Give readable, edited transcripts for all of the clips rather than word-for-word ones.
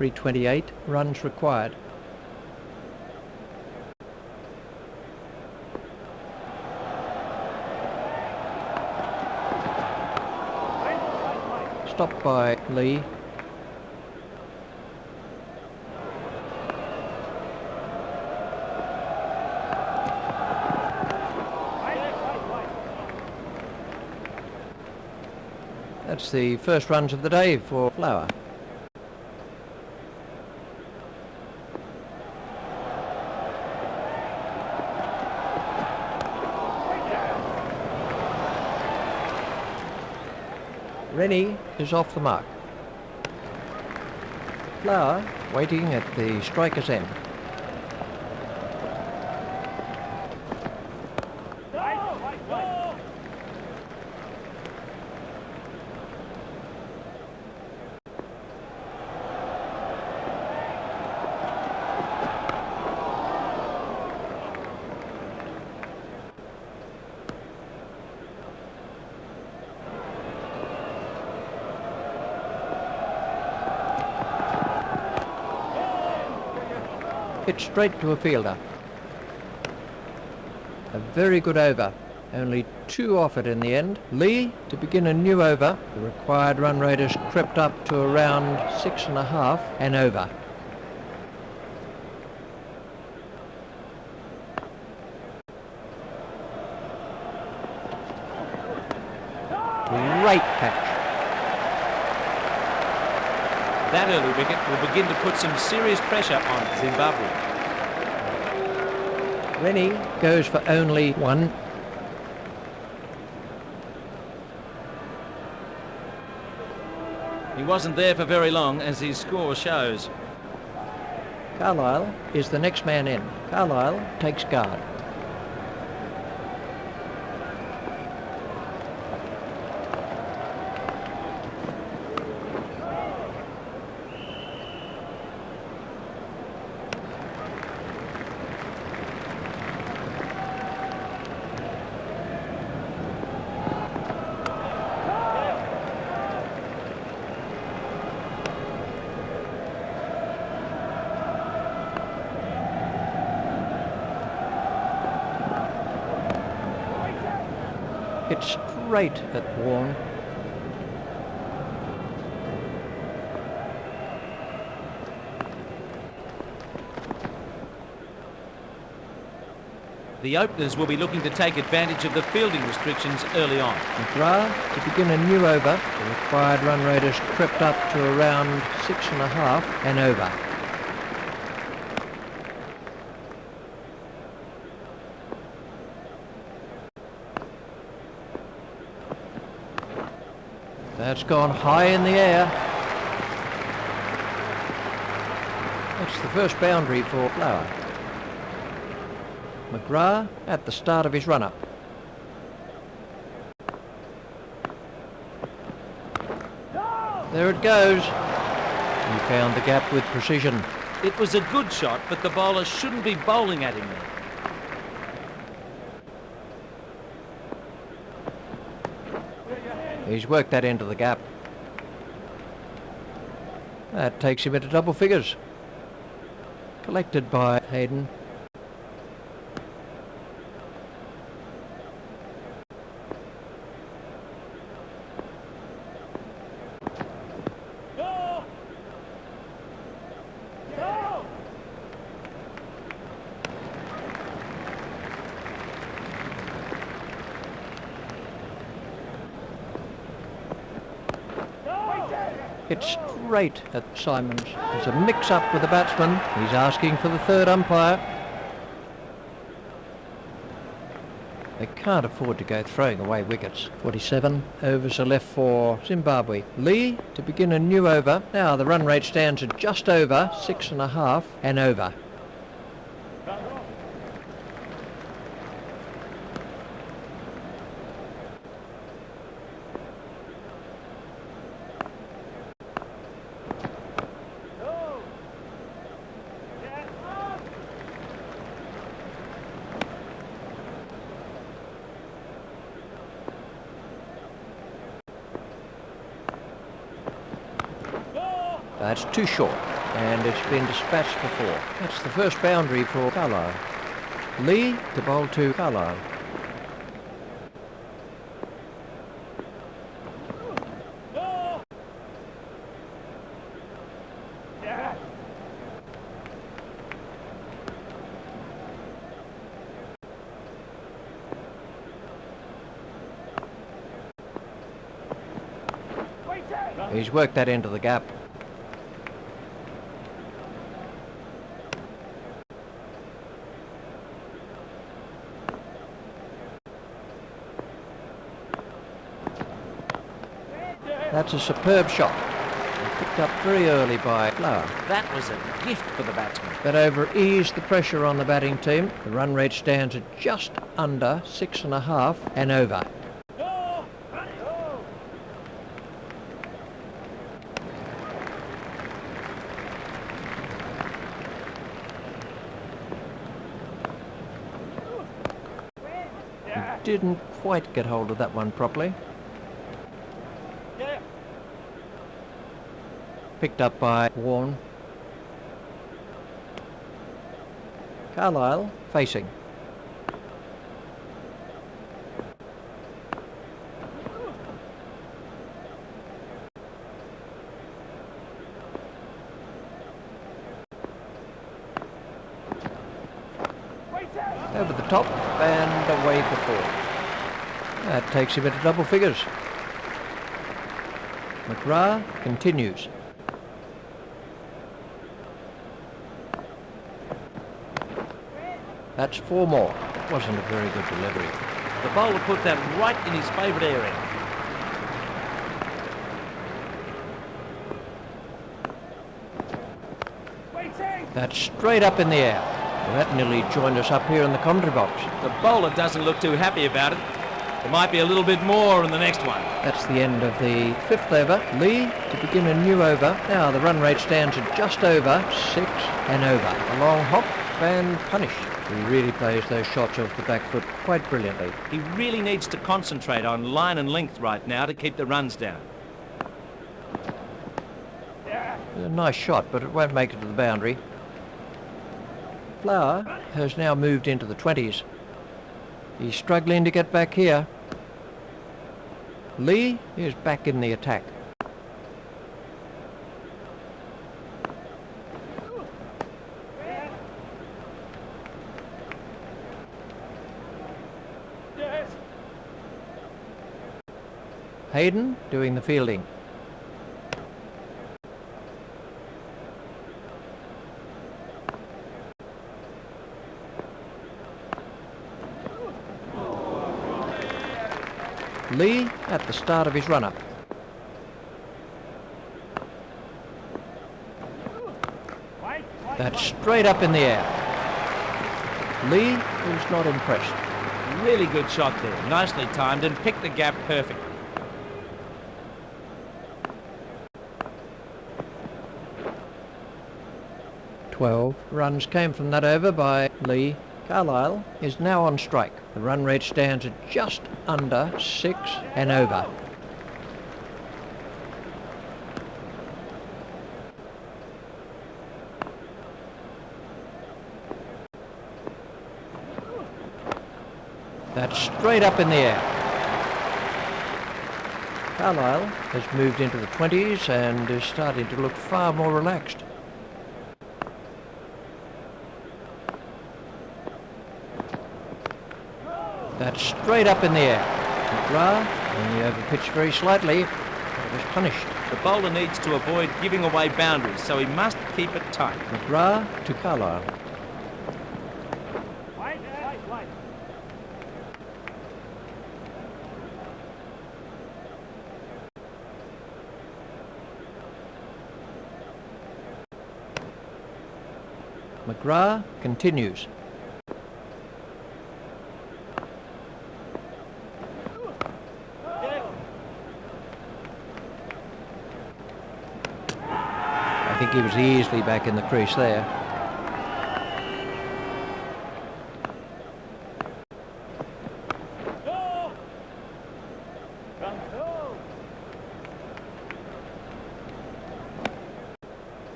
328 runs required. Stopped by Lee. That's the first runs of the day for Flower. Rennie is off the mark. Flower waiting at the striker's end. Hit straight to a fielder. A very good over. Only 2 off it in the end. Lee to begin a new over. The required run rate has crept up to around 6.5 and over. Great catch. That early wicket will begin to put some serious pressure on Zimbabwe. Rennie goes for only 1. He wasn't there for very long, as his score shows. Carlisle is the next man in. Carlisle takes guard. Hit straight at Warren. The openers will be looking to take advantage of the fielding restrictions early on. McGrath to begin a new over. The required run rate has crept up to around 6.5 and over. That's gone high in the air. That's the first boundary for Flower. McGrath at the start of his run-up. There it goes. He found the gap with precision. It was a good shot, but the bowler shouldn't be bowling at him there. He's worked that into the gap. That takes him into double figures. Collected by Hayden. Hit straight at Simons. There's a mix-up with the batsman. He's asking for the third umpire. They can't afford to go throwing away wickets. 47 overs are left for Zimbabwe. Lee to begin a new over. Now the run rate stands at just over 6.5 and over. That's too short. and it's been dispatched before. That's the first boundary for Carlisle. Lee to bowl to Carlisle. He's worked that into the gap. That's a superb shot. Picked up very early by Flower. That was a gift for the batsman. That over eased the pressure on the batting team. The run rate stands at just under 6.5 and over. Didn't quite get hold of that one properly. Picked up by Warren. Carlisle facing. Over the top and away for 4. That takes him into double figures. McGrath continues. That's 4 more. Wasn't a very good delivery. The bowler put that right in his favourite area. That's straight up in the air. Well, that nearly joined us up here in the commentary box. The bowler doesn't look too happy about it. There might be a little bit more in the next one. That's the end of the 5th over. Lee to begin a new over. Now the run rate stands at just over 6 and over. A long hop and punish. He really plays those shots off the back foot quite brilliantly. He really needs to concentrate on line and length right now to keep the runs down. A nice shot, but it won't make it to the boundary. Flower has now moved into the 20s. He's struggling to get back here. Lee is back in the attack. Hayden doing the fielding. Lee at the start of his run-up. That's straight up in the air. Lee is not impressed. Really good shot there. Nicely timed and picked the gap perfectly. Twelve runs came from that over by Lee. Carlisle is now on strike. The run rate stands at just under 6 and over. That's straight up in the air. Carlisle has moved into the 20s and is starting to look far more relaxed. That's straight up in the air. McGrath only overpitched very slightly, but was punished. The bowler needs to avoid giving away boundaries, so he must keep it tight. McGrath to Carlisle. McGrath continues. I think he was easily back in the crease there.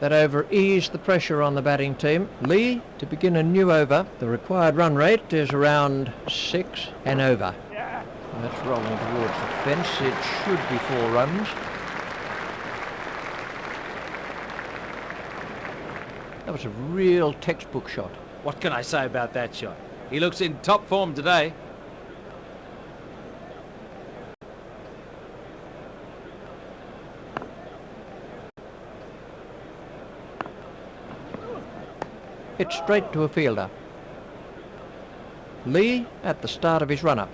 That over eased the pressure on the batting team. Lee to begin a new over. The required run rate is around 6 and over. That's rolling towards the fence. It should be 4 runs. That was a real textbook shot. What can I say about that shot? He looks in top form today. Hit straight to a fielder. Lee at the start of his run-up.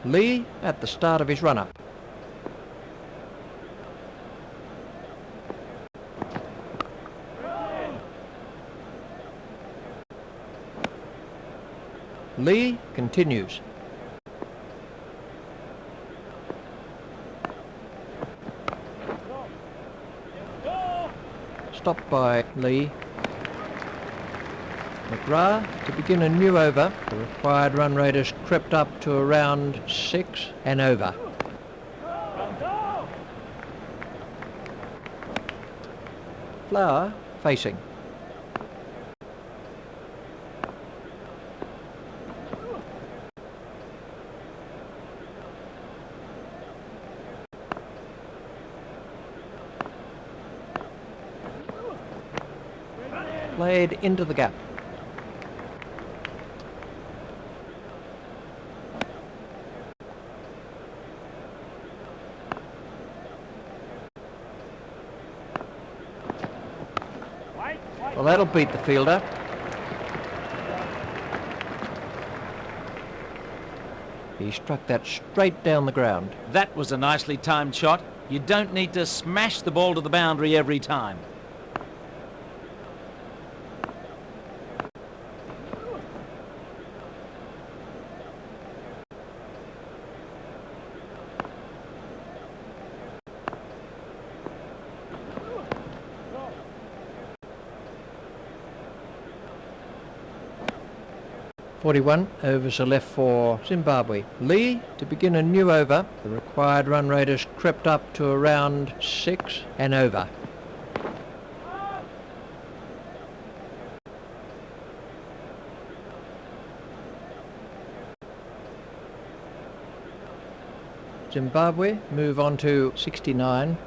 Lee at the start of his run-up. Lee continues. Stopped by Lee. McGrath to begin a new over. The required run rate has crept up to around 6 and over. Flower facing. Played into the gap. Well, that'll beat the fielder. He struck that straight down the ground. That was a nicely timed shot. You don't need to smash the ball to the boundary every time. .41 overs are left for Zimbabwe. Lee to begin a new over. The required run rate has crept up to around 6 and over. Zimbabwe move on to 69.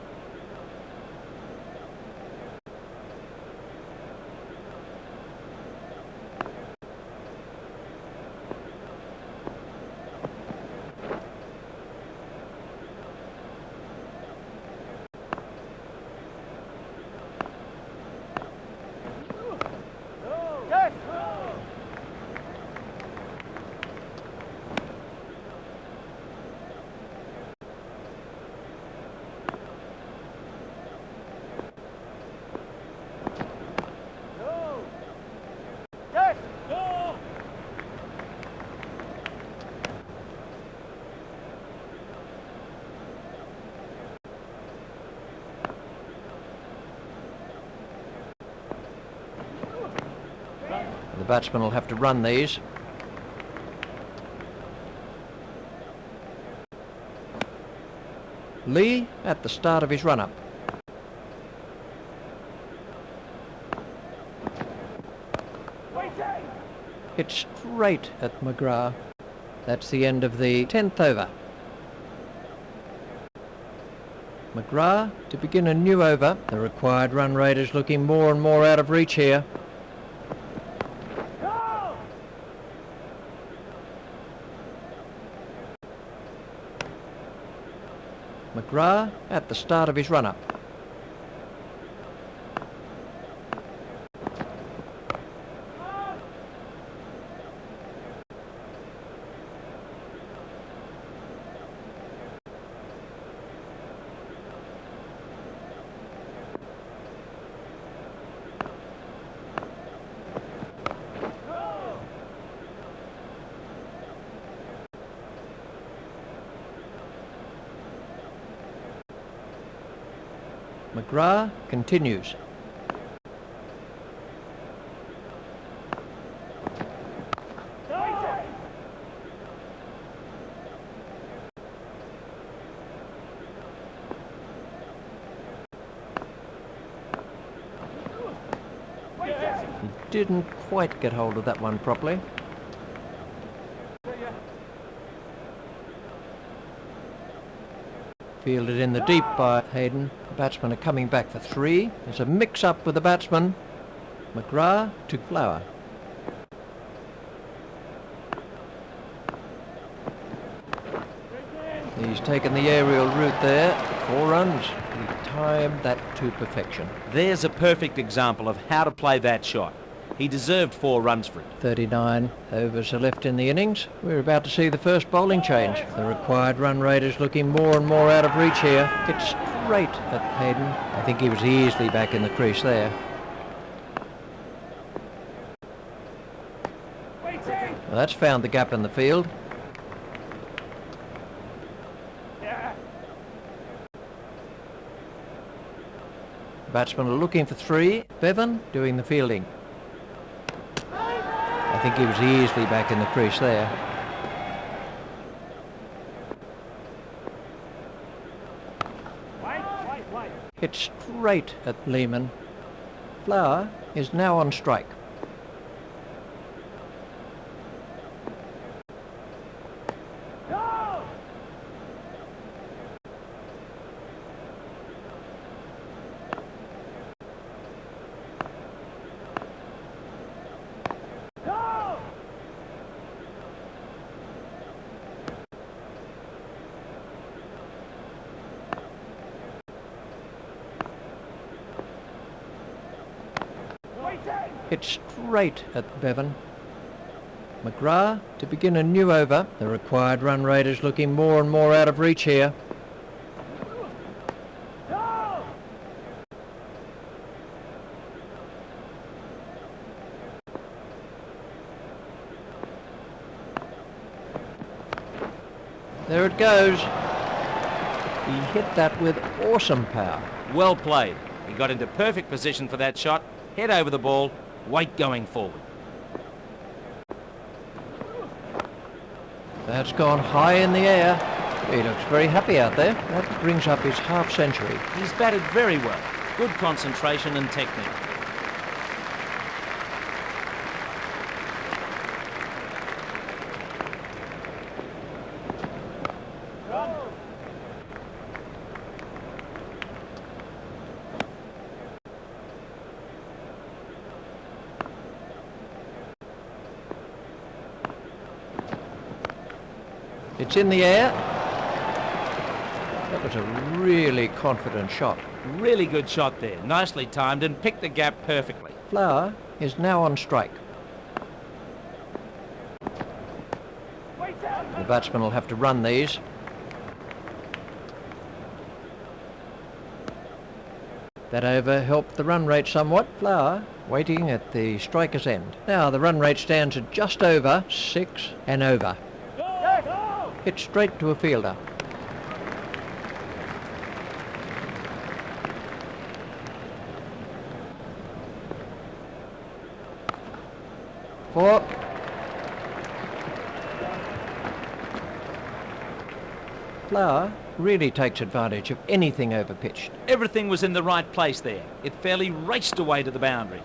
The batsman will have to run these. Lee at the start of his run-up. Hit straight at McGrath. That's the end of the 10th over. McGrath to begin a new over. The required run rate is looking more and more out of reach here. McGrath at the start of his run-up. McGrath continues. He didn't quite get hold of that one properly. Fielded in the deep by Hayden. The batsmen are coming back for 3. There's a mix-up with the batsman. McGrath to Flower. He's taken the aerial route there. 4 runs. He timed that to perfection. There's a perfect example of how to play that shot. He deserved 4 runs for it. 39 overs are left in the innings. We're about to see the first bowling change. The required run rate is looking more and more out of reach here. It's straight at Hayden. I think he was easily back in the crease there. Well, that's found the gap in the field. Batsmen are looking for 3. Bevan doing the fielding. I think he was easily back in the crease there. Hit straight at Lehman. Flower is now on strike. Hit straight at Bevan. McGrath to begin a new over. The required run rate is looking more and more out of reach here. There it goes. He hit that with awesome power. Well played. He got into perfect position for that shot. Head over the ball. Weight going forward. That's gone high in the air. He looks very happy out there. That brings up his half century. He's batted very well. Good concentration and technique. It's in the air. That was a really confident shot. Really good shot there. Nicely timed and picked the gap perfectly. Flower is now on strike. The batsman will have to run these. That over helped the run rate somewhat. Flower waiting at the striker's end. Now the run rate stands at just over 6 and over. Hit straight to a fielder. Four. Flower really takes advantage of anything overpitched. Everything was in the right place there. It fairly raced away to the boundary.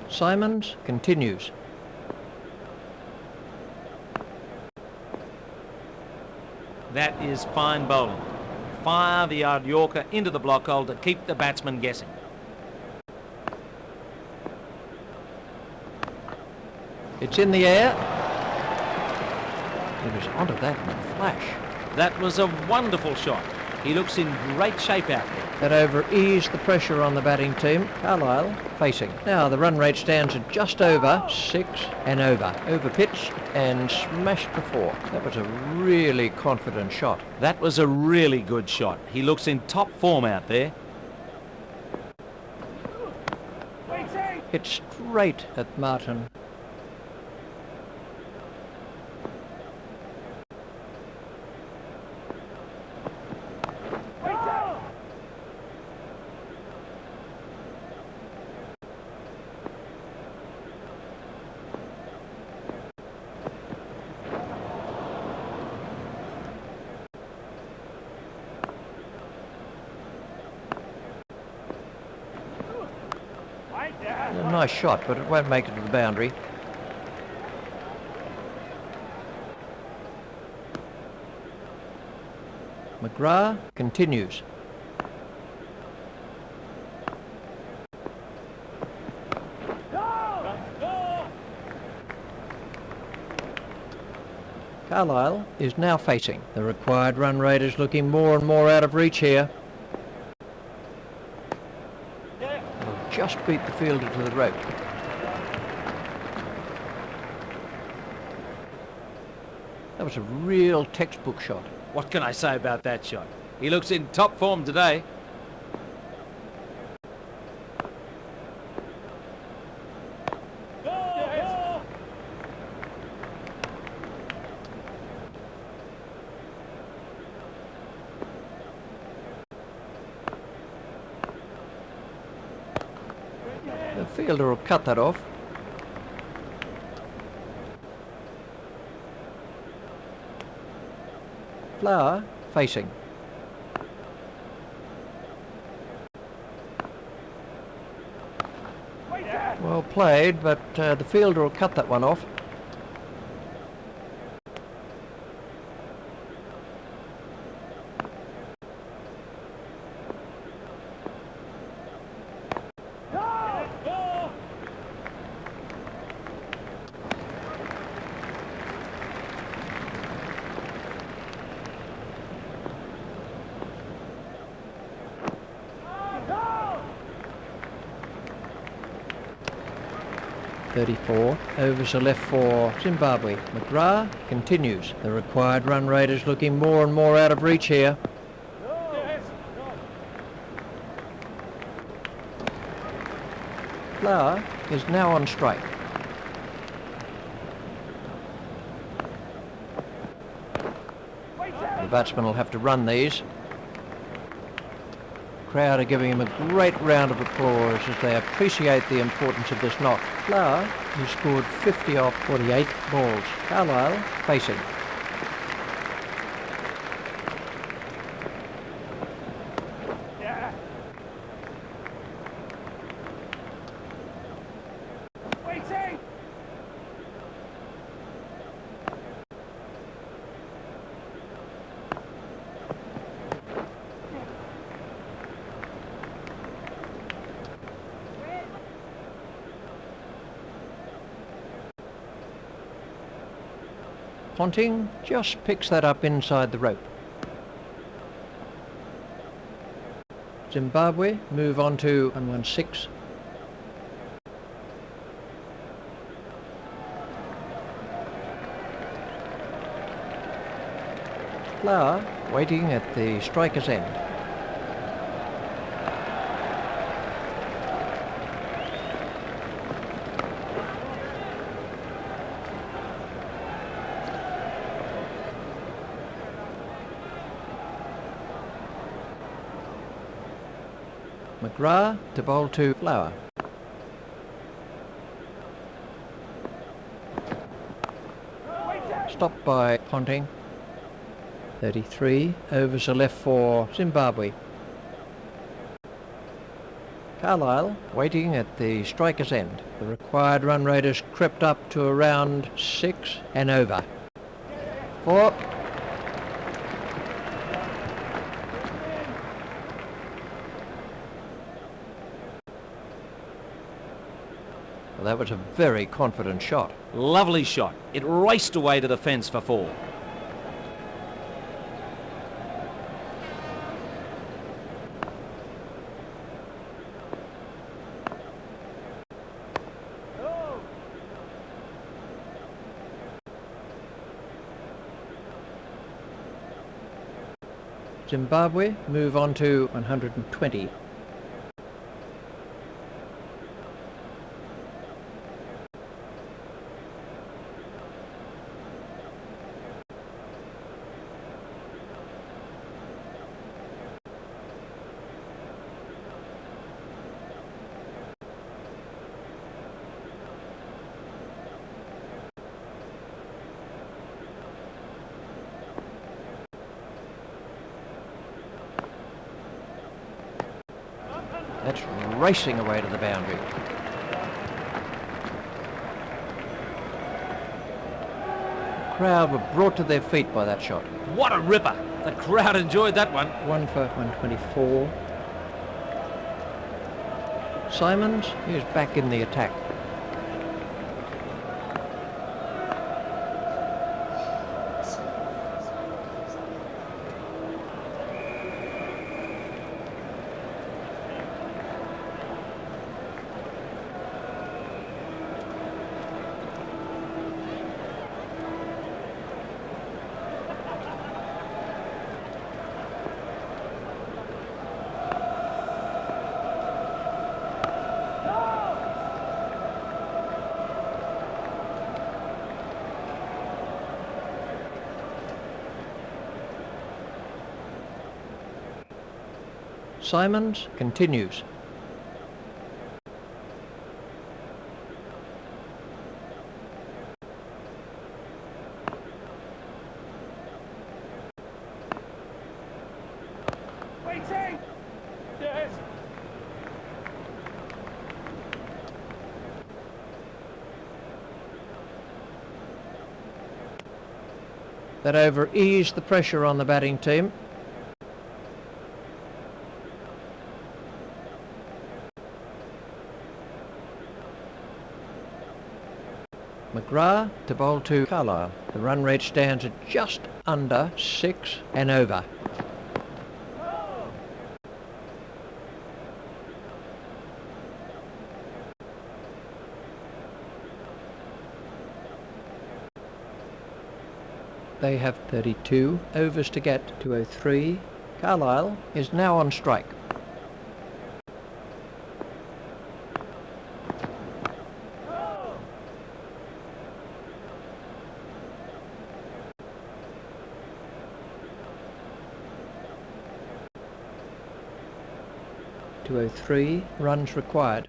Simons continues. That is fine bowling. Fire the odd Yorker into the block hole to keep the batsman guessing. It's in the air. He was onto that in a flash. That was a wonderful shot. He looks in great shape out there. That over eased the pressure on the batting team. Carlisle facing. Now the run rate stands at just over 6 and over. Over pitched and smashed before. That was a really confident shot. That was a really good shot. He looks in top form out there. Hit straight at Martin. A nice shot, but it won't make it to the boundary. McGrath continues. Carlisle is now facing. The required run rate is looking more and more out of reach here. Just beat the fielder to the rope. That was a real textbook shot. What can I say about that shot? He looks in top form today. The fielder will cut that off. Flower facing. Well played, but the fielder will cut that one off. .34 overs are left for Zimbabwe. McGrath continues. The required run rate is looking more and more out of reach here. Flower is now on strike. The batsman will have to run these. The crowd are giving him a great round of applause as they appreciate the importance of this knock. Flower, who scored 50 off 48 balls. Carlisle facing. Ponting just picks that up inside the rope. Zimbabwe move on to 116. Flower waiting at the striker's end. McGrath to bowl to Flower. Stopped by Ponting. 33 overs are left for Zimbabwe. Carlisle waiting at the striker's end. The required run rate has crept up to around 6 and over. 4. Well, that was a very confident shot. Lovely shot. It raced away to the fence for 4. Zimbabwe move on to 120. That's racing away to the boundary. The crowd were brought to their feet by that shot. What a ripper. The crowd enjoyed that one. One for 124. Simons is back in the attack. Simons continues. Waiting! Yes! That over eased the pressure on the batting team. McGrath to bowl to Carlisle. The run rate stands at just under 6 and over. They have 32 overs to get. 203. Carlisle is now on strike. .203 runs required.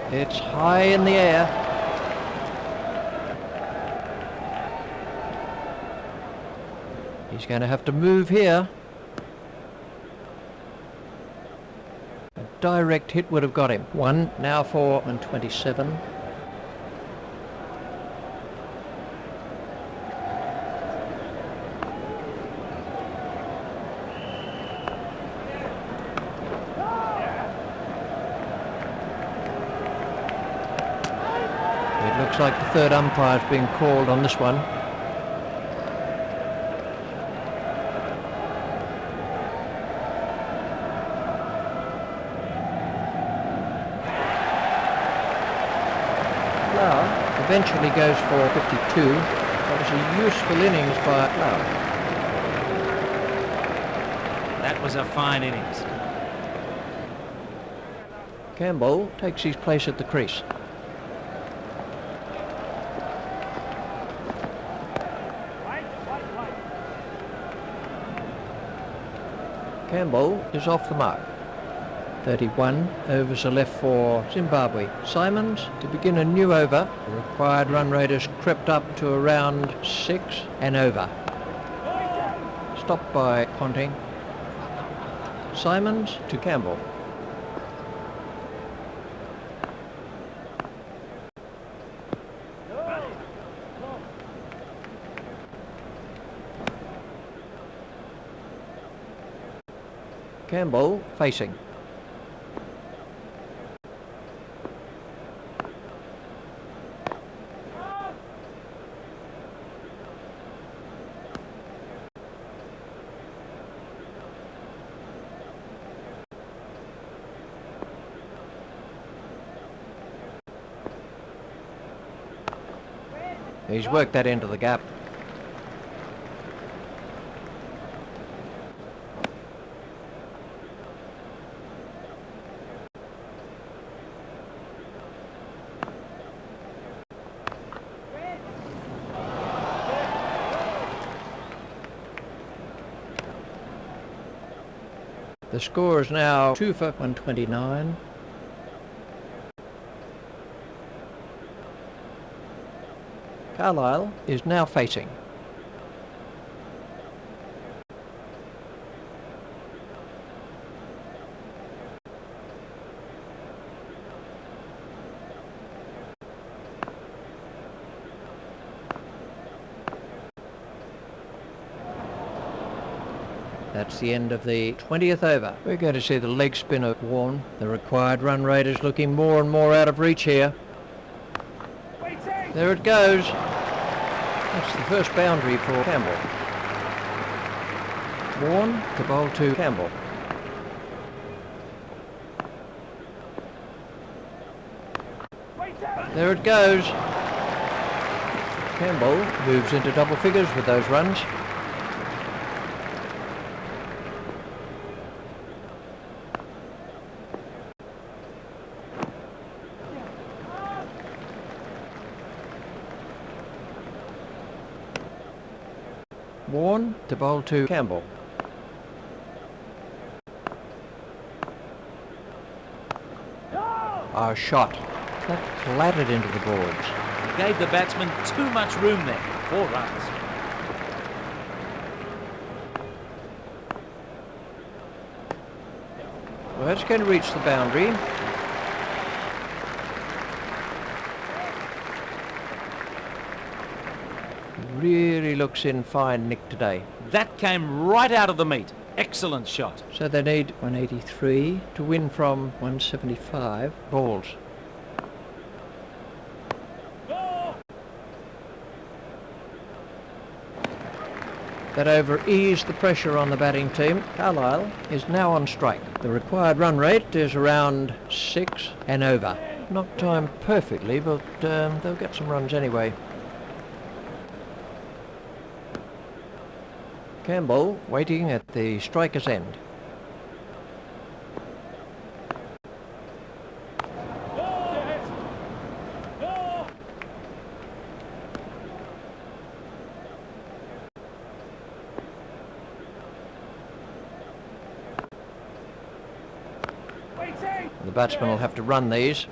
It's high in the air. He's going to have to move here. A direct hit would have got him. One now for 127. Looks like the third umpire's being called on this one. Flower eventually goes for 52. That was a useful innings by Flower. That was a fine innings. Campbell takes his place at the crease. Campbell is off the mark. 31 overs are left for Zimbabwe. Simons to begin a new over. The required run rate has crept up to around 6 and over. Stopped by Ponting. Simons to Campbell. Campbell facing. He's worked that into the gap. The score is now 2 for 129. Carlisle is now facing. That's the end of the 20th over. We're going to see the leg spinner worn. The required run rate is looking more and more out of reach here. There it goes. That's the first boundary for Campbell. Warren to bowl to Campbell. There it goes. Campbell moves into double figures with those runs. Warren to bowl to Campbell. Oh, shot. That clattered into the boards. He gave the batsman too much room there. 4 runs. Well, it's going to reach the boundary. Really looks in fine nick today. That came right out of the meat. Excellent shot. So they need 183 to win from 175 balls. That over eased the pressure on the batting team. Carlisle is now on strike. The required run rate is around 6 and over. Not timed perfectly, but they'll get some runs anyway. Campbell waiting at the striker's end. The batsman will have to run these.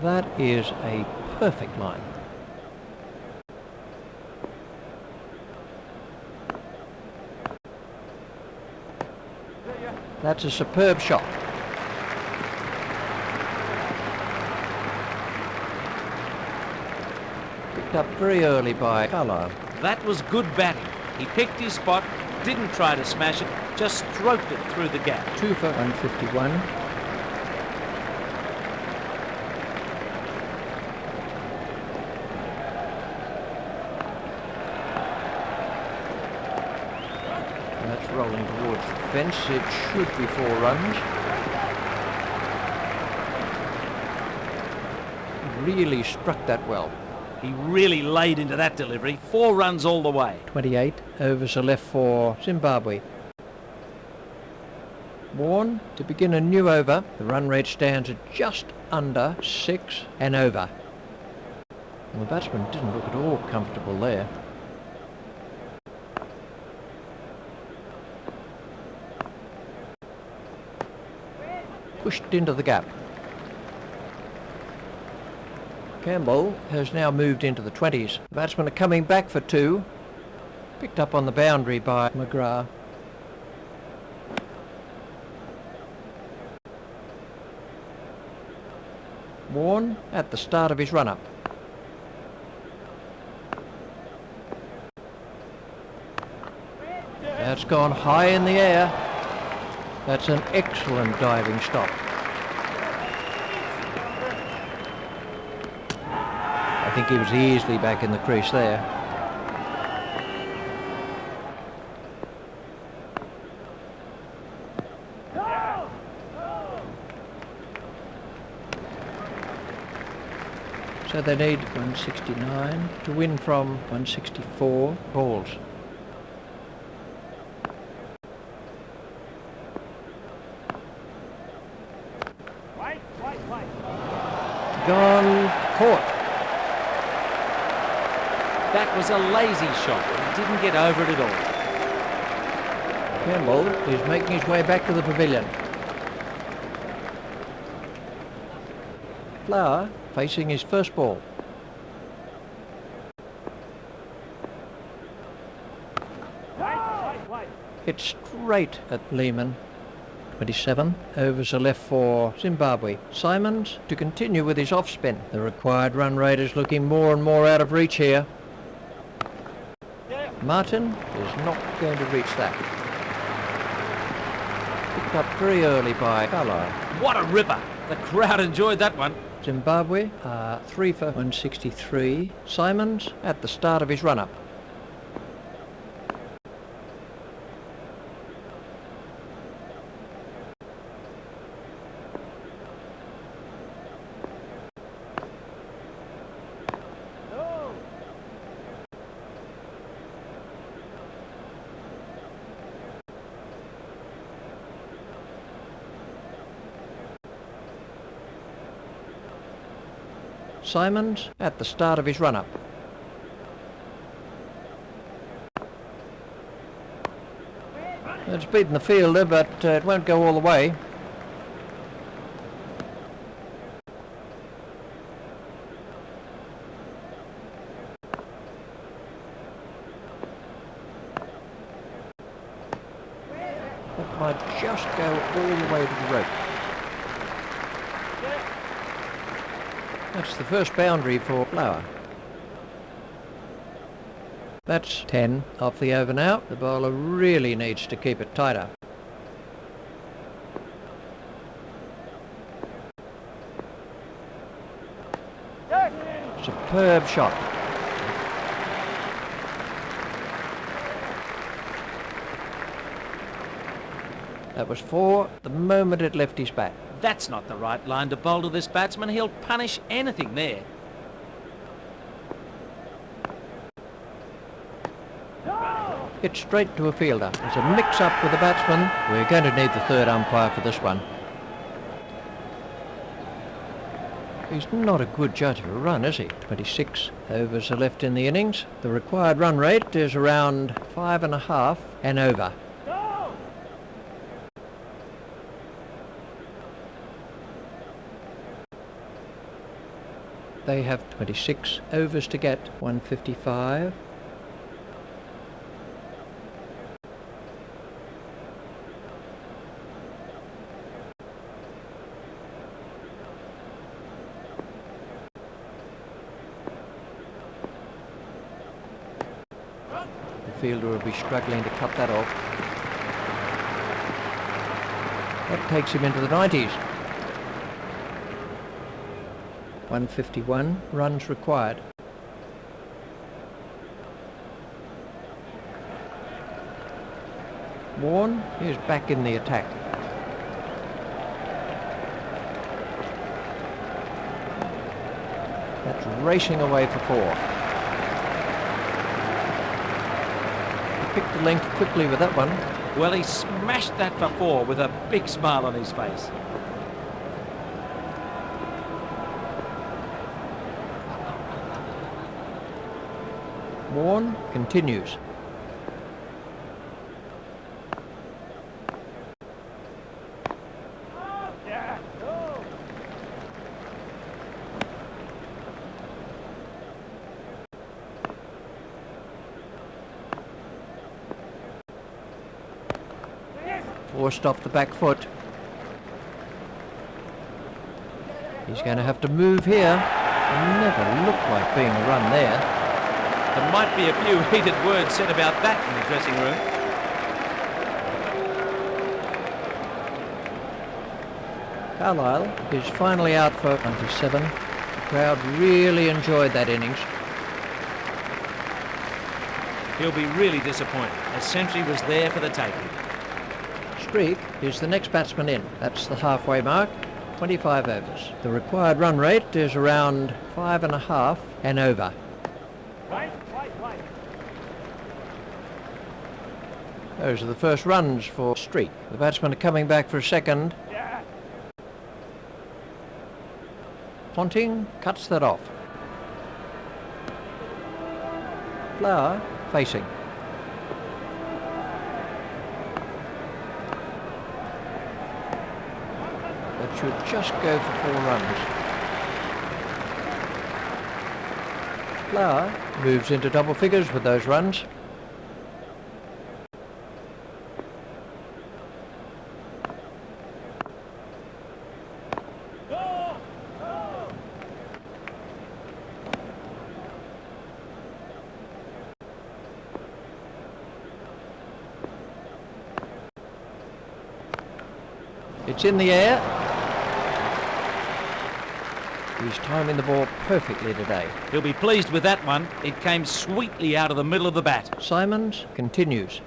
That is a perfect line. That's a superb shot. Picked up very early by Carlisle. That was good batting. He picked his spot, didn't try to smash it, just stroked it through the gap. 2 for 151. Rolling towards the fence, it should be 4 runs. Really struck that well. He really laid into that delivery. 4 runs all the way. 28 overs are left for Zimbabwe. Warren to begin a new over. The run rate stands at just under 6 and over. Well, the batsman didn't look at all comfortable there. Pushed into the gap. Campbell has now moved into the 20s. The batsmen are coming back for 2. Picked up on the boundary by McGrath. Warren at the start of his run-up. That's gone high in the air. That's an excellent diving stop. I think he was easily back in the crease there. So they need 169 to win from 164 balls. Gone, caught. That was a lazy shot. He didn't get over it at all. Campbell is making his way back to the pavilion. Flower facing his first ball. Hit straight at Lehman. 27 overs are left for Zimbabwe. Simons to continue with his off spin. The required run rate is looking more and more out of reach here. Martin is not going to reach that. Picked up very early by Carlisle. What a ripper! The crowd enjoyed that one. Zimbabwe are 3 for 163. Simons at the start of his run-up. Simons at the start of his run-up. It's beaten the fielder, but it won't go all the way. That might just go all the way to the rope. That's the first boundary for Flower. That's 10 off the over now. The bowler really needs to keep it tighter. Superb shot. That was 4 the moment it left his bat. That's not the right line to bowl to this batsman. He'll punish anything there. Hit straight to a fielder. There's a mix-up with the batsman. We're going to need the third umpire for this one. He's not a good judge of a run, is he? 26 overs are left in the innings. The required run rate is around 5.5 and over. They have 26 overs to get, 155. The fielder will be struggling to cut that off. That takes him into the 90s. 151 runs required. Warren is back in the attack. That's racing away for 4. picked the length quickly with that one. Well, he smashed that for 4 with a big smile on his face. Warren continues. Yeah. Go. Yes. Forced off the back foot. He's going to have to move here. It never looked like being a run there. There might be a few heated words said about that in the dressing room. Carlisle is finally out for 27. The crowd really enjoyed that innings. He'll be really disappointed. A century was there for the taking. Streak is the next batsman in. That's the halfway mark. 25 overs. The required run rate is around 5.5 and over. Right. Those are the first runs for Streak. The batsmen are coming back for a second. Yeah. Ponting cuts that off. Flower facing. That should just go for 4 runs. Flower moves into double figures with those runs. Go. Go. It's in the air. He's timing the ball perfectly today. He'll be pleased with that one. It came sweetly out of the middle of the bat. Simons continues.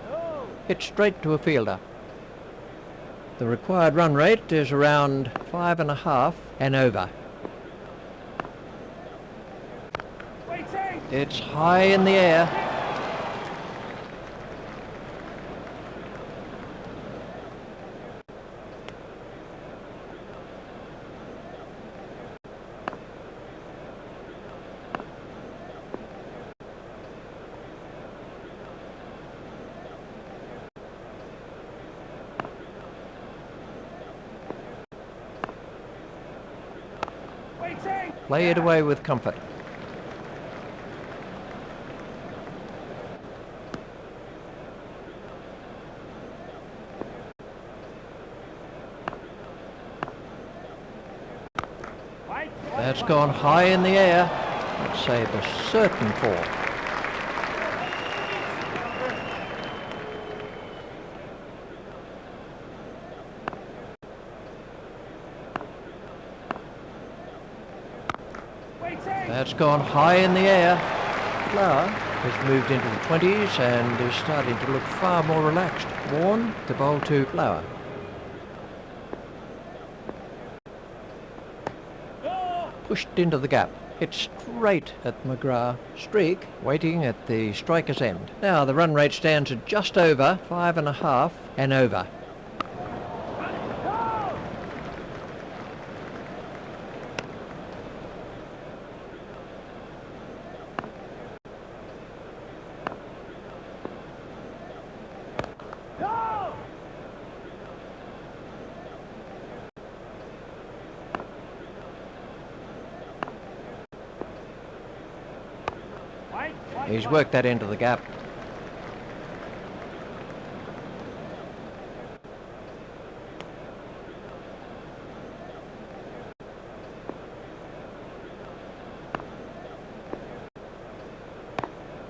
No. Hit straight to a fielder. The required run rate is around 5.5 and over. Waiting. It's high in the air. Waiting. Play it away with comfort. Right. That's gone high in the air. Let's say a certain 4. Waiting. That's gone high in the air. Flower has moved into the 20s and is starting to look far more relaxed. Warren to bowl to Flower. Go. Pushed into the gap. Hit straight at McGrath. Streak waiting at the striker's end. Now the run rate stands at just over 5.5 and over. Go. Go. Right. He's worked that into the gap.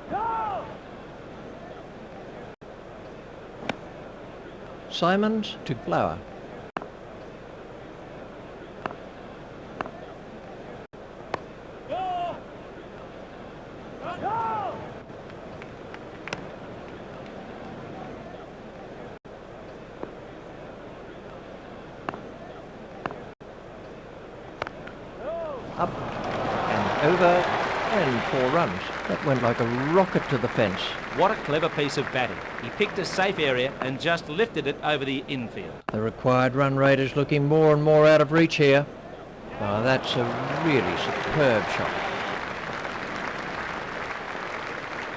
Go. Simons to Flower. Go. Go. up and over and 4 runs. That went like a rocket to the fence. What a clever piece of batting. He picked a safe area and just lifted it over the infield. The required run rate is looking more and more out of reach here. Oh, that's a really superb shot.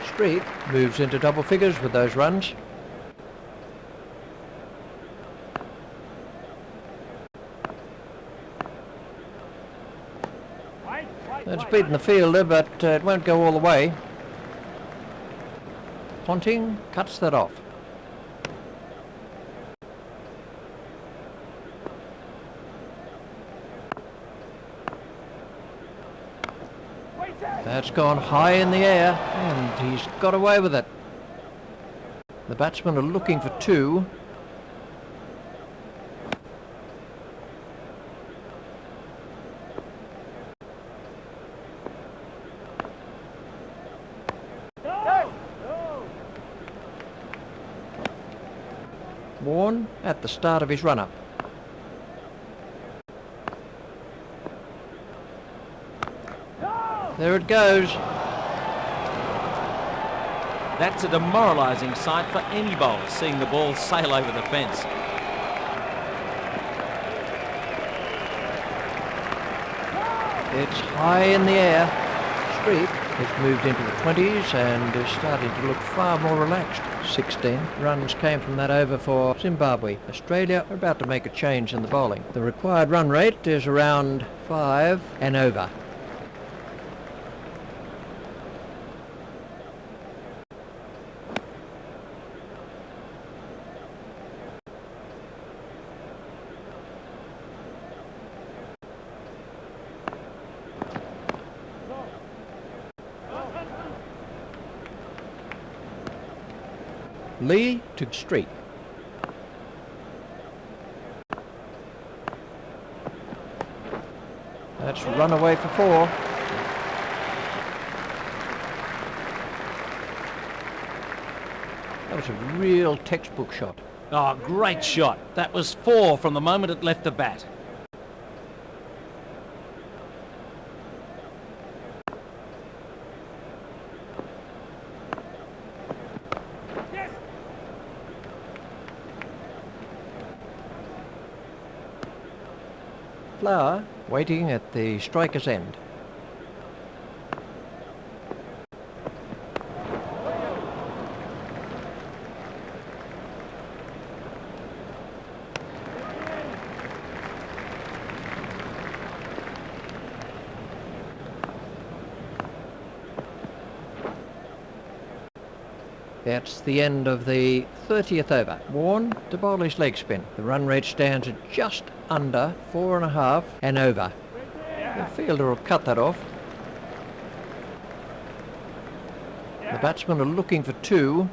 Streak moves into double figures with those runs. It's beaten the fielder, but it won't go all the way. Ponting cuts that off. That's gone high in the air, and he's got away with it. The batsmen are looking for 2. Warren at the start of his run-up. There it goes. That's a demoralising sight for any bowler, seeing the ball sail over the fence. It's high in the air. Streak has moved into the 20s and is starting to look far more relaxed. 16 runs came from that over for Zimbabwe. Australia are about to make a change in the bowling. The required run rate is around 5 and over. Lee to Streak. That's run away for 4. That was a real textbook shot. Oh, great shot. That was 4 from the moment it left the bat. Flower waiting at the striker's end. That's the end of the 30th over. Warren to bowl his leg spin. The run rate stands at just under 4.5 and over. The fielder will cut that off. The batsmen are looking for 2.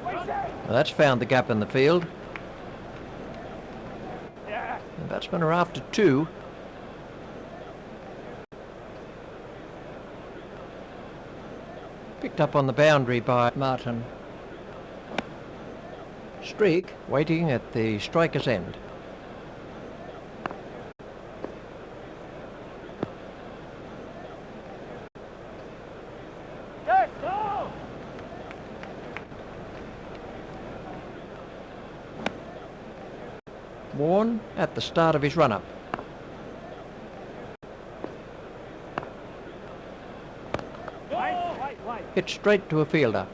Well, that's found the gap in the field. The batsmen are after 2. Picked up on the boundary by Martin. Streak waiting at the striker's end. Warren at the start of his run-up. Hit straight to a fielder.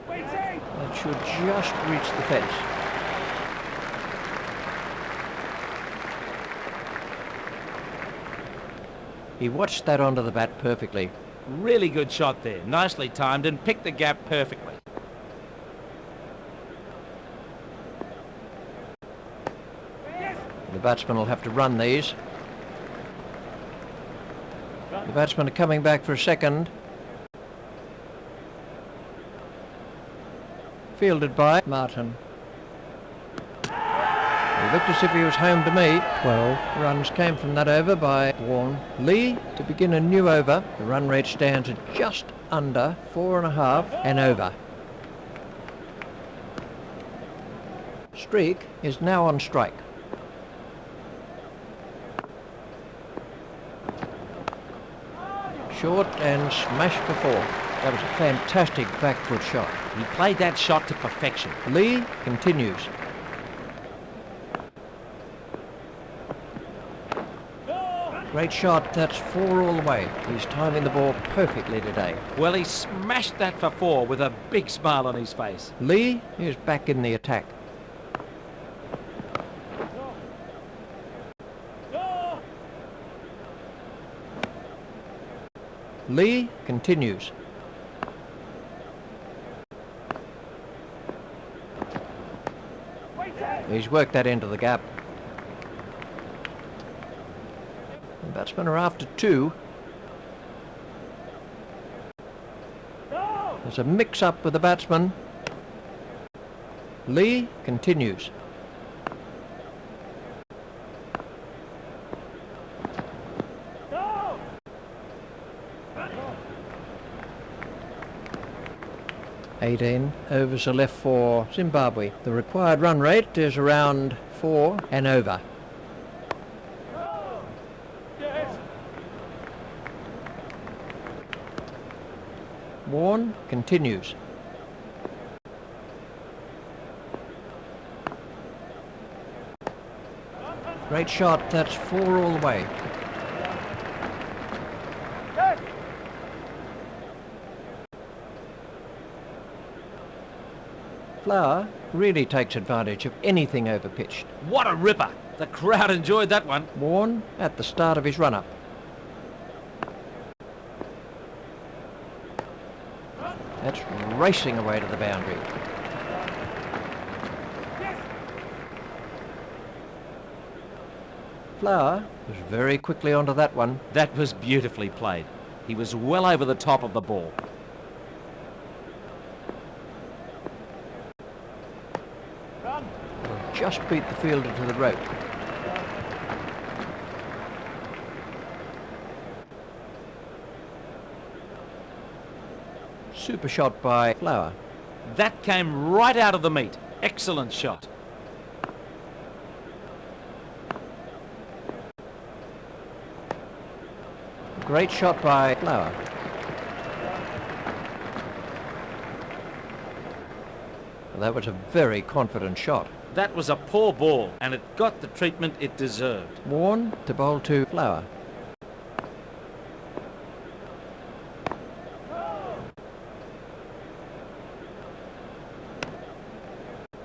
That should just reach the fence. He watched that onto the bat perfectly. Really good shot there. Nicely timed and picked the gap perfectly. The batsmen will have to run these. The batsmen are coming back for a second. Fielded by Martin. looked as if he was home to me. 12 runs came from that over by Warren. Lee to begin a new over. The run rate stands at just under 4.5 and over. Streak is now on strike. Short and smashed for 4. That was a fantastic back foot shot. He played that shot to perfection. Lee continues. Great shot, that's 4 all the way. He's timing the ball perfectly today. Well, he smashed that for 4 with a big smile on his face. Lee is back in the attack. Lee continues. He's worked that into the gap. The batsmen are after 2. There's a mix-up with the batsman. Lee continues. "18 overs are left for Zimbabwe. The required run rate is around 4 and over." Warren continues. Great shot, that's 4 all the way. Flower really takes advantage of anything over pitched. What a ripper! The crowd enjoyed that one. Warren at the start of his run-up. That's racing away to the boundary. Flower was very quickly onto that one. That was beautifully played. He was well over the top of the ball. Just beat the fielder to the rope. Super shot by Flower. That came right out of the meat. Excellent shot. Great shot by Flower. Well, that was a very confident shot. That was a poor ball, and it got the treatment it deserved. Warren to bowl to Flower.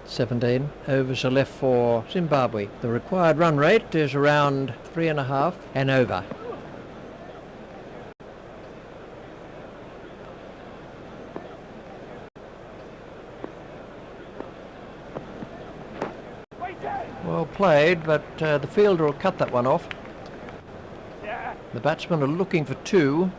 "17 overs are left for Zimbabwe. The required run rate is around 3.5 and over." Well played, but the fielder will cut that one off. The batsmen are looking for 2.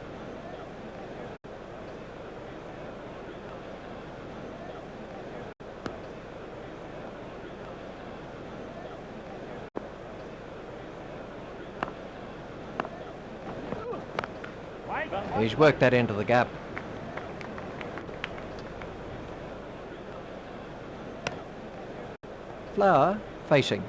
He's worked that into the gap. Flower facing.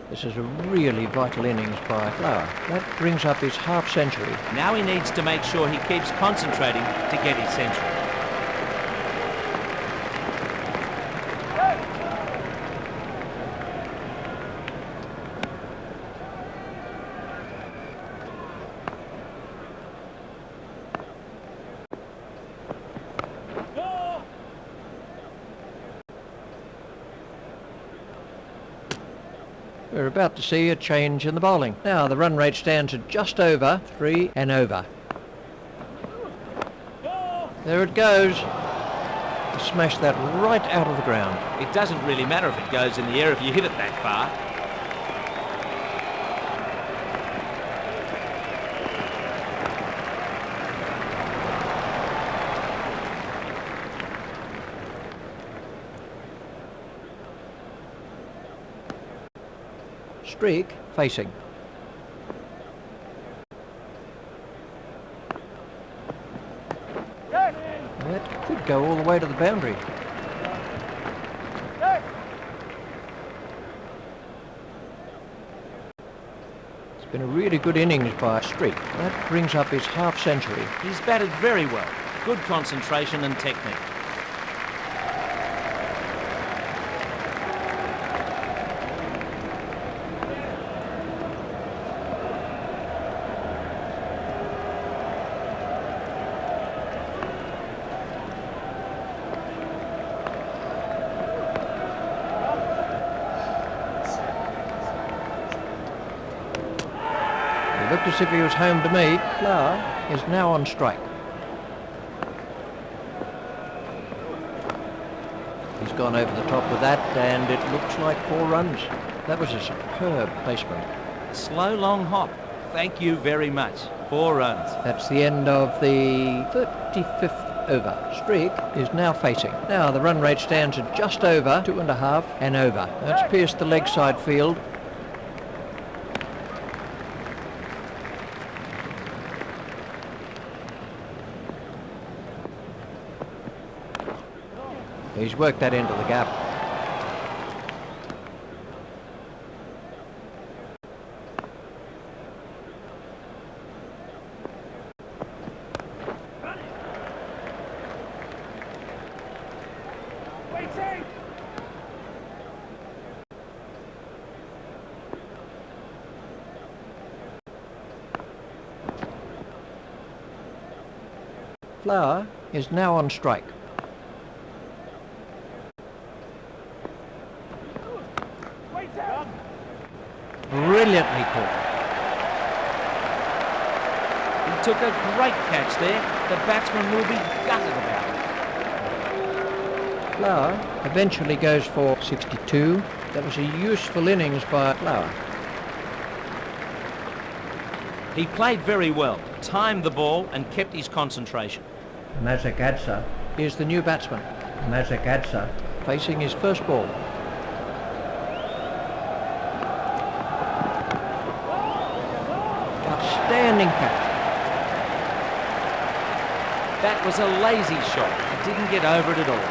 This is a really vital innings by Flower. That brings up his half century. Now he needs to make sure he keeps concentrating to get his century. We're about to see a change in the bowling. Now the run rate stands at just over 3 and over. There it goes. He smashed that right out of the ground. It doesn't really matter if it goes in the air if you hit it that far. Streak facing. That could go all the way to the boundary. It's been a really good innings by Streak. That brings up his half century. He's batted very well. Good concentration and technique. It looked as if he was home to me. Flower is now on strike. He's gone over the top with that, and it looks like 4 runs. That was a superb placement. Slow long hop. Thank you very much. 4 runs. That's the end of the 35th over. Streak is now facing. Now the run rate stands at just over 2.5 and over. That's pierced the leg side field. He's worked that into the gap. Waiting! Flower is now on strike. Brilliantly caught. He took a great catch there. The batsman will be gutted about it. Flower eventually goes for 62. That was a useful innings by Flower. He played very well, timed the ball and kept his concentration. Mazakadze is the new batsman. Mazakadze facing his first ball. Outstanding catch. That was a lazy shot. He didn't get over it at all.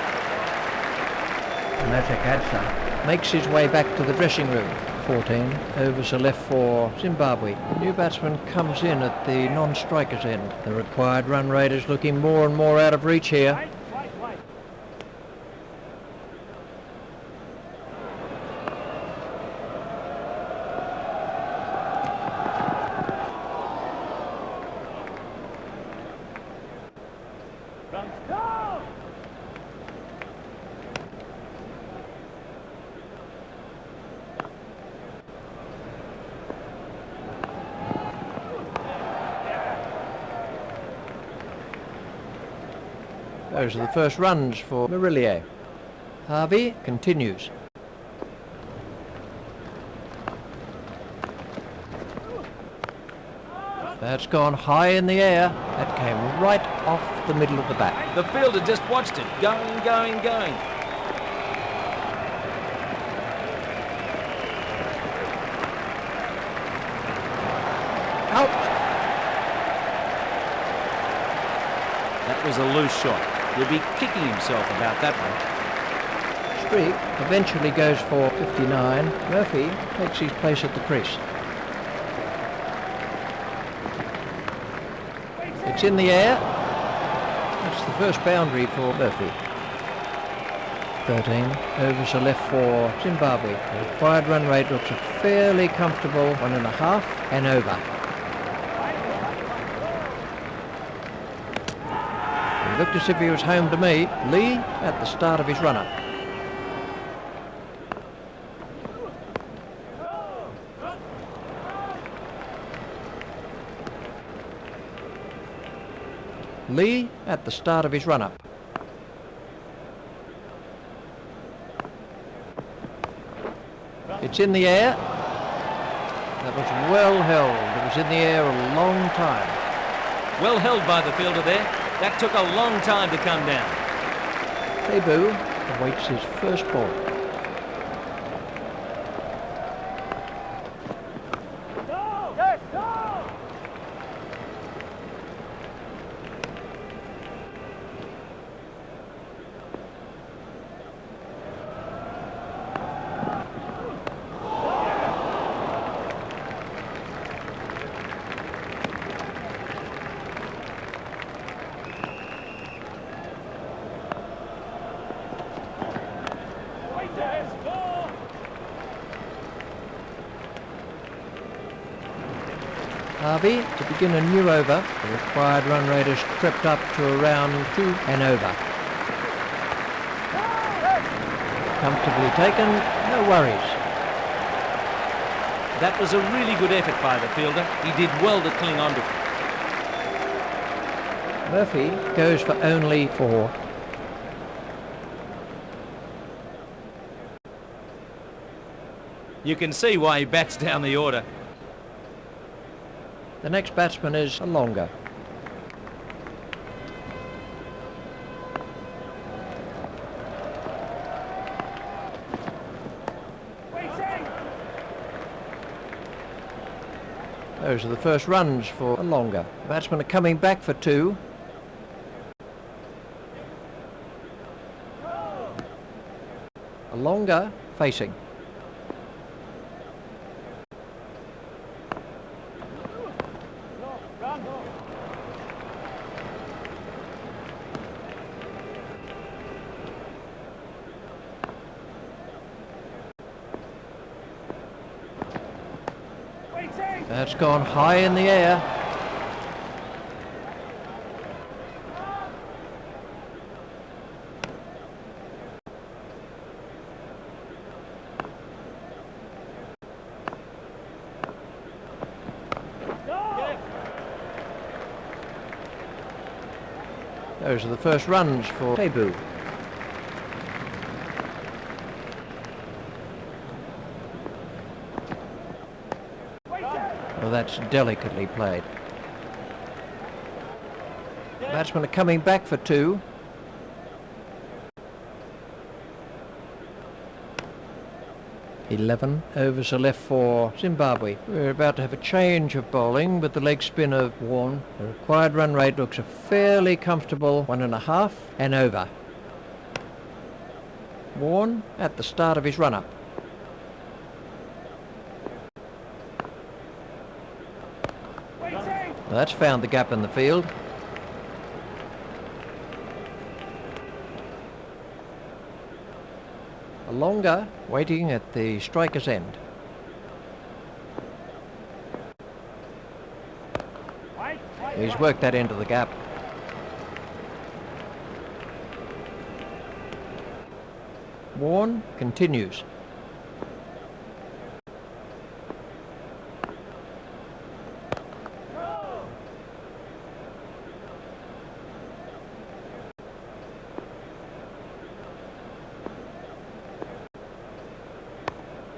Mazakadze makes his way back to the dressing room. 14 overs are left for Zimbabwe. The new batsman comes in at the non-striker's end. The required run rate is looking more and more out of reach here. Wait. Go! Those are the first runs for Marillier. Harvey continues. That's gone high in the air. That came right off the middle of the bat. The fielder just watched it, going. Out! That was a loose shot. He'll be kicking himself about that one. Streak eventually goes for 59. Murphy takes his place at the crease. It's in the air. That's the first boundary for Murphy. 13 overs are left for Zimbabwe. The required run rate looks a fairly comfortable 1.5 and over. He looked as if he was home to me. Lee at the start of his run-up. Lee at the start of his run-up. It's in the air. That was well held. It was in the air a long time. Well held by the fielder there. That took a long time to come down. Tebu awaits his first ball. Go! Yes, go! Yes, go! Harvey to begin a new over. The required run rate has crept up to around 2 and over. Comfortably taken, no worries. That was a really good effort by the fielder. He did well to cling on to it. Murphy goes for only 4. You can see why he bats down the order. The next batsman is a longer. Waiting! Those are the first runs for a longer. The batsmen are coming back for 2. A longer facing. Run! Waiting! That's gone high in the air. Go! Those are the first runs for Tebu. Waiting! Well, that's delicately played. Batsmen are coming back for 2. "11 overs are left for Zimbabwe. We're about to have a change of bowling with the leg spin of Warne. The required run rate looks a fairly comfortable 1.5 and over. Warne at the start of his run-up. Waiting! Well, that's found the gap in the field. A longer waiting at the striker's end. Wait! He's worked that into the gap. Warne continues.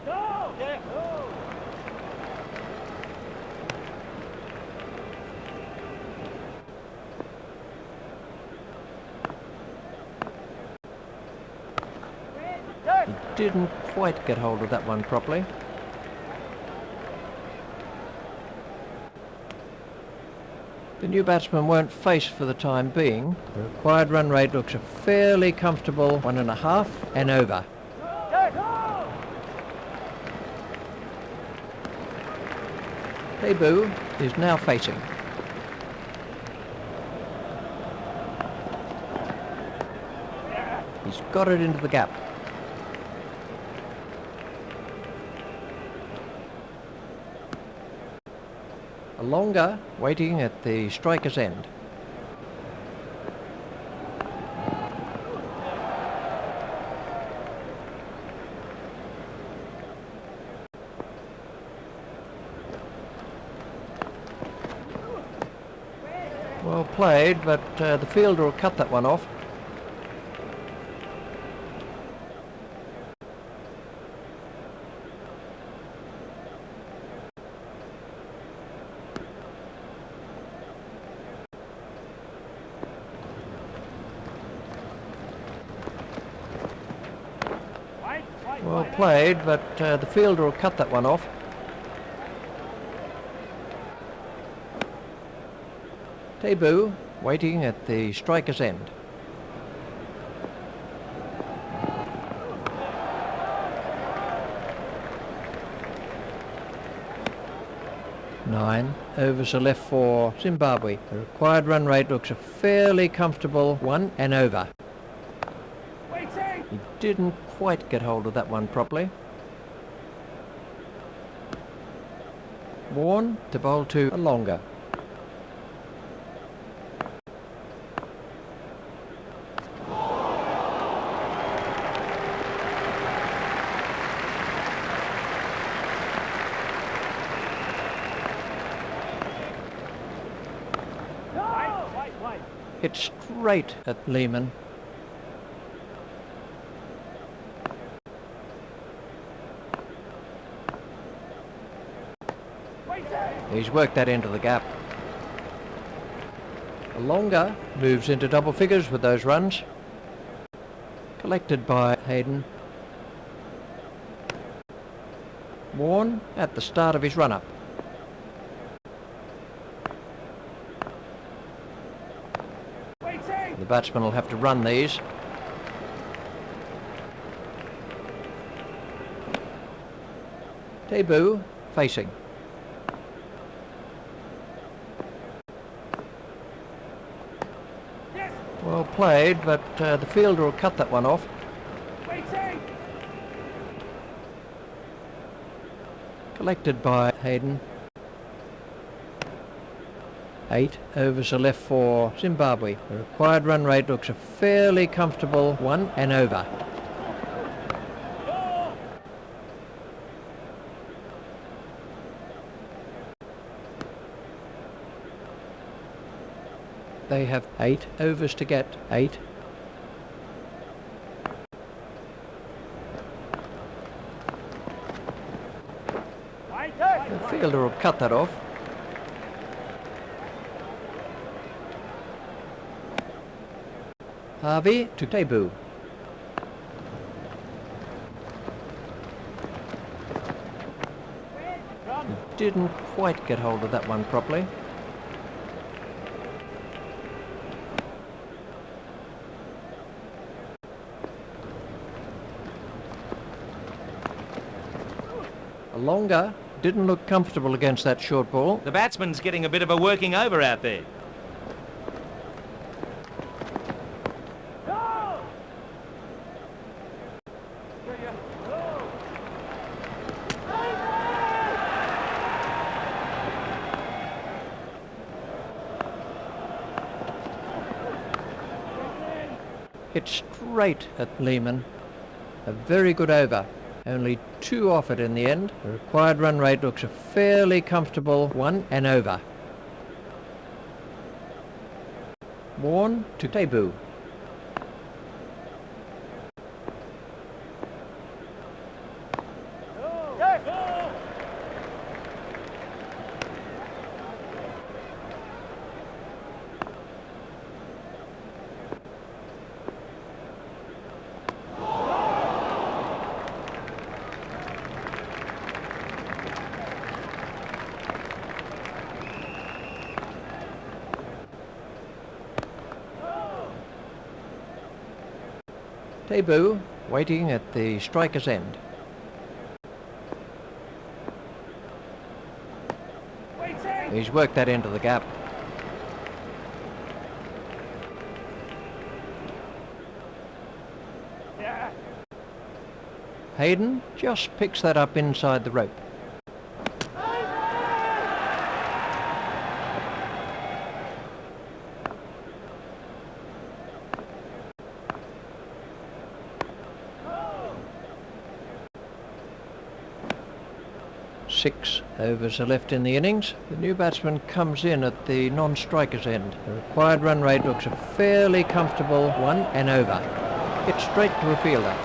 Go! Yeah, go! He didn't quite get hold of that one properly. The new batsmen won't face for the time being. The required run rate looks a fairly comfortable 1.5 and over. Go! Tebu is now facing. He's got it into the gap. A longer waiting at the striker's end. Well played, but the fielder will cut that one off. Well played, but the fielder will cut that one off. Tebu waiting at the striker's end. Nine overs are left for Zimbabwe. The required run rate looks a fairly comfortable 1 and over. He didn't quite get hold of that one properly. Warren to bowl to a longer. Hit straight at Lehman. He's worked that into the gap. A longer moves into double figures with those runs. Collected by Hayden. Warren at the start of his run-up. The batsman will have to run these. Tebu facing. Well played, but the fielder will cut that one off. Collected by Hayden. 8 overs are left for Zimbabwe. The required run rate looks a fairly comfortable 1 and over. They have 8 overs to get. 8. The fielder will cut that off. Harvey to Tebu. He didn't quite get hold of that one properly. A longer didn't look comfortable against that short ball. The batsman's getting a bit of a working over out there. Hit straight at Lehman. A very good over. Only 2 off it in the end. The required run rate looks a fairly comfortable 1 and over. Warren to Tebu. Tebu waiting at the striker's end. He's worked that into the gap. Hayden just picks that up inside the rope. 6 overs are left in the innings. The new batsman comes in at the non-striker's end. The required run rate looks a fairly comfortable 1 and over. Hit straight to a fielder.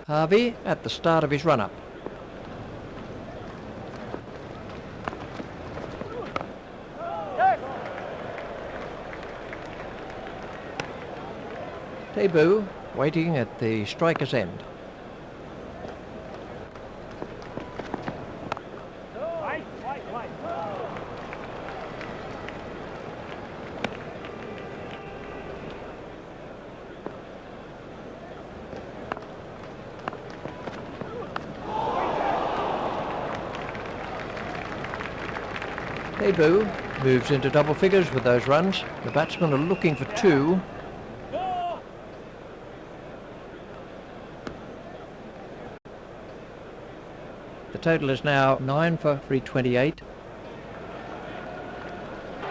Harvey at the start of his run-up. Debut waiting at the striker's end. White, white, white. Debut moves into double figures with those runs. The batsmen are looking for 2. The total is now 9 for 328.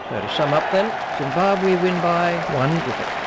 So to sum up then, Zimbabwe win by 1 wicket.